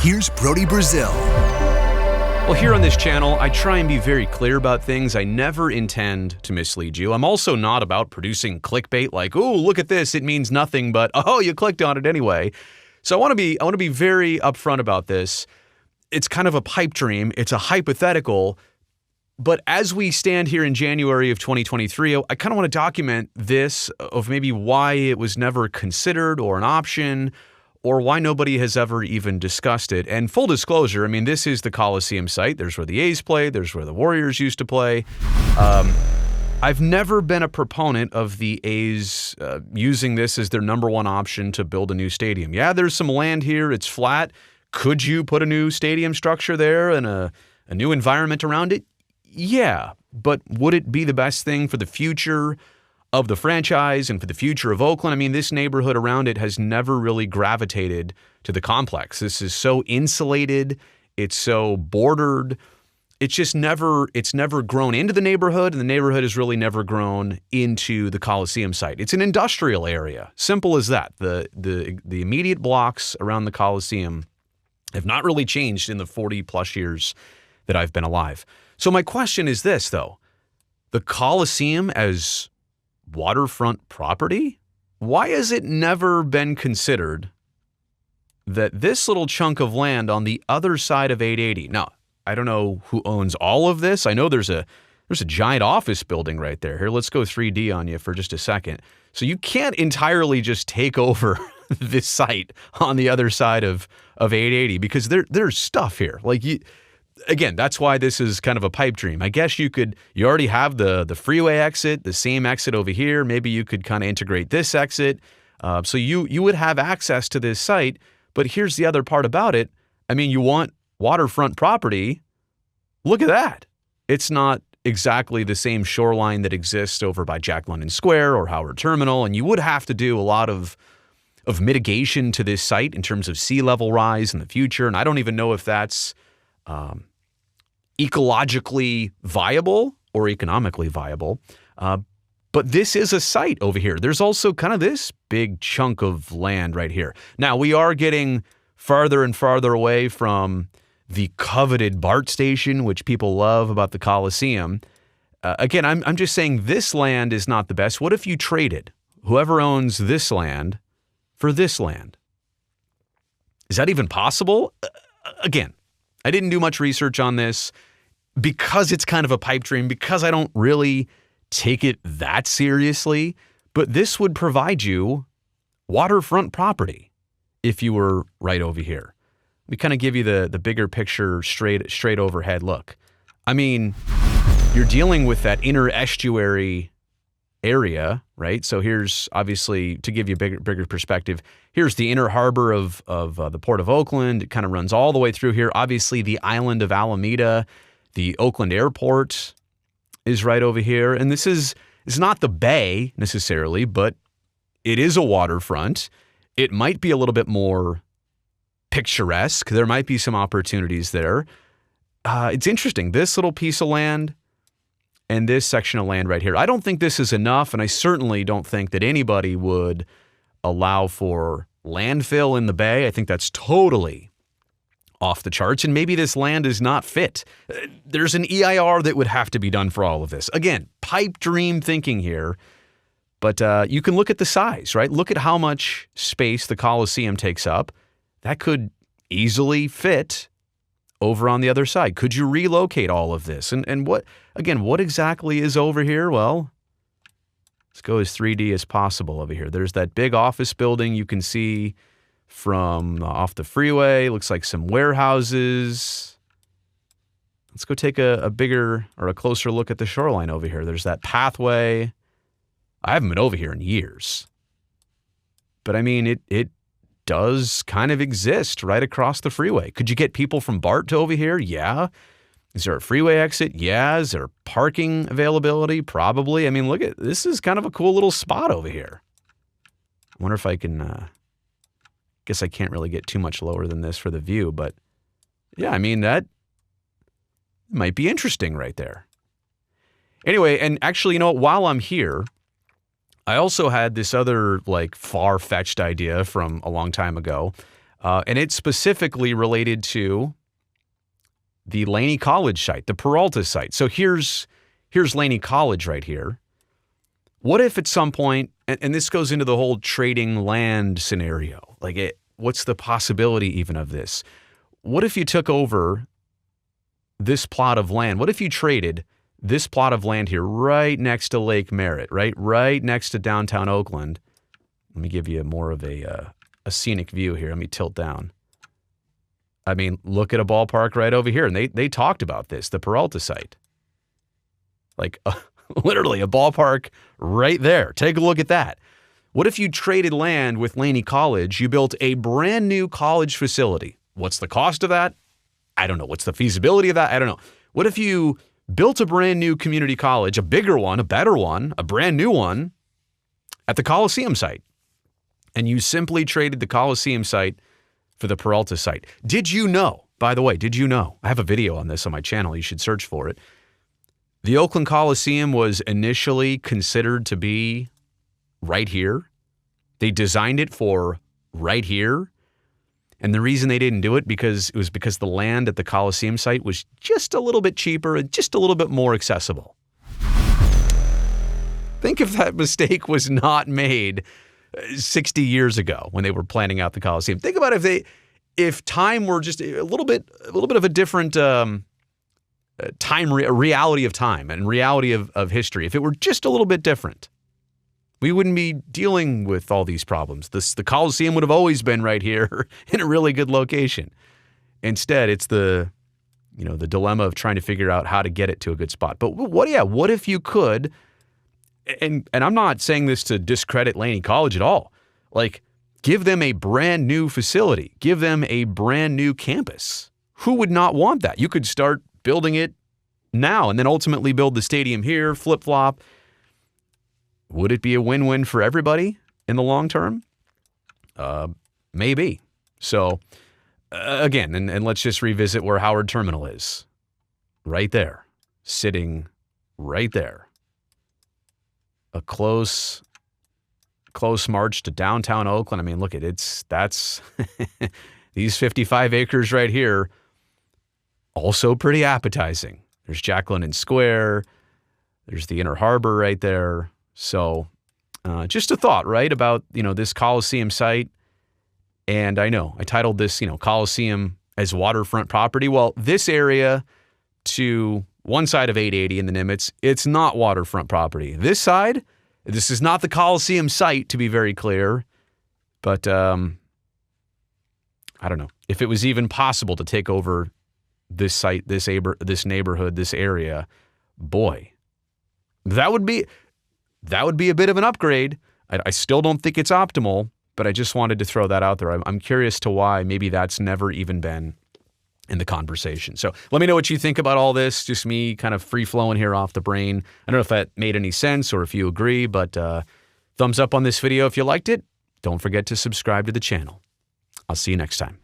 Here's Brody Brazil. Well, here on this channel, I try and be very clear about things. I never intend to mislead you. I'm also not about producing clickbait like, "Oh, look at this, it means nothing, but oh, you clicked on it anyway." So I want to be very upfront about this. It's kind of a pipe dream. It's a hypothetical. But as we stand here in January of 2023, I kind of want to document this of maybe why it was never considered or an option, or why nobody has ever even discussed it. And full disclosure, I mean, this is the Coliseum site. There's where the A's play. There's where the Warriors used to play. I've never been a proponent of the A's using this as their number one option to build a new stadium. Yeah, there's some land here. It's flat. Could you put a new stadium structure there and a new environment around it? Yeah, but would it be the best thing for the future of the franchise and for the future of Oakland? I mean, this neighborhood around it has never really gravitated to the complex. This is so insulated. It's so bordered. It's never grown into the neighborhood, and the neighborhood has really never grown into the Coliseum site. It's an industrial area. Simple as that. The immediate blocks around the Coliseum have not really changed in the 40 plus years that I've been alive. So my question is this, though. The Coliseum as waterfront property? Why has it never been considered that this little chunk of land on the other side of 880? Now, I don't know who owns all of this. I know there's a giant office building right there. Here, let's go 3D on you for just a second. So you can't entirely just take over this site on the other side of 880 because there's stuff here. Again, that's why this is kind of a pipe dream. I guess you already have the freeway exit, the same exit over here. Maybe you could kind of integrate this exit. So you would have access to this site. But here's the other part about it. I mean, you want waterfront property. Look at that. It's not exactly the same shoreline that exists over by Jack London Square or Howard Terminal. And you would have to do a lot of mitigation to this site in terms of sea level rise in the future. And I don't even know if that's ecologically viable or economically viable. But this is a site over here. There's also kind of this big chunk of land right here. Now, we are getting farther and farther away from the coveted BART station, which people love about the Coliseum. Again, I'm just saying this land is not the best. What if you traded whoever owns this land for this land? Is that even possible? Again, I didn't do much research on this because it's kind of a pipe dream, because I don't really take it that seriously. But this would provide you waterfront property if you were right over here. We kind of give you the bigger picture straight overhead look. I mean, you're dealing with that inner estuary area, right? So here's, obviously, to give you a bigger perspective, here's the inner harbor of the Port of Oakland. It kind of runs all the way through here. Obviously, the island of Alameda, the Oakland Airport is right over here. And this is not the bay necessarily, but it is a waterfront. It might be a little bit more picturesque. There might be some opportunities there. It's interesting. This little piece of land and this section of land right here, I don't think this is enough, and I certainly don't think that anybody would allow for landfill in the bay. I think that's totally off the charts, and maybe this land is not fit. There's an EIR that would have to be done for all of this. Again, pipe dream thinking here, but you can look at the size, right? Look at how much space the Coliseum takes up. That could easily fit over on the other side. Could you relocate all of this? And what exactly is over here? Well, let's go as 3D as possible over here. There's that big office building you can see from off the freeway. Looks like some warehouses. Let's go take a bigger or a closer look at the shoreline over here. There's that pathway. I haven't been over here in years. But I mean, it does kind of exist right across the freeway. Could you get people from BART to over here? Yeah. Is there a freeway exit? Yeah. Is there parking availability? Probably. I mean, look at this. Is kind of a cool little spot over here. I wonder if I can, guess I can't really get too much lower than this for the view, but yeah, I mean, that might be interesting right there. Anyway, and actually, you know what? While I'm here, I also had this other like far-fetched idea from a long time ago. And it's specifically related to the Laney College site, the Peralta site. So here's Laney College right here. What if at some point, and this goes into the whole trading land scenario, what's the possibility even of this? What if you took over this plot of land? What if you traded this plot of land here right next to Lake Merritt, right next to downtown Oakland? Let me give you more of a scenic view here. Let me tilt down. I mean, look at a ballpark right over here. And they talked about this, the Peralta site. Literally a ballpark right there. Take a look at that. What if you traded land with Laney College? You built a brand new college facility. What's the cost of that? I don't know. What's the feasibility of that? I don't know. What if you built a brand new community college, a bigger one, a better one, a brand new one at the Coliseum site? And you simply traded the Coliseum site for the Peralta site. Did you know, by the way, I have a video on this on my channel. You should search for it. The Oakland Coliseum was initially considered to be right here. They designed it for right here. And the reason they didn't do it because the land at the Coliseum site was just a little bit cheaper and just a little bit more accessible. Think if that mistake was not made 60 years ago when they were planning out the Coliseum. Think about if time were just a little bit of a different reality of time and reality of history. If it were just a little bit different, we wouldn't be dealing with all these problems. The Coliseum would have always been right here in a really good location. Instead, it's the dilemma of trying to figure out how to get it to a good spot. But what if you could, and I'm not saying this to discredit Laney College at all, give them a brand new facility, give them a brand new campus. Who would not want that? You could start building it now and then ultimately build the stadium here, flip-flop. Would it be a win-win for everybody in the long term? Maybe. So, again, and let's just revisit where Howard Terminal is. Right there. Sitting right there. A close march to downtown Oakland. I mean, look, that's these 55 acres right here, also pretty appetizing. There's Jack London Square. There's the Inner Harbor right there. So just a thought, right, about, this Coliseum site. And I know I titled this, Coliseum as waterfront property. Well, this area to one side of 880 in the Nimitz, it's not waterfront property. This side, this is not the Coliseum site, to be very clear. But I don't know if it was even possible to take over this site, this neighborhood, this area. Boy, that would be a bit of an upgrade. I still don't think it's optimal, but I just wanted to throw that out there. I'm curious to why maybe that's never even been in the conversation. So let me know what you think about all this. Just me kind of free-flowing here off the brain. I don't know if that made any sense or if you agree, but thumbs up on this video if you liked it. Don't forget to subscribe to the channel. I'll see you next time.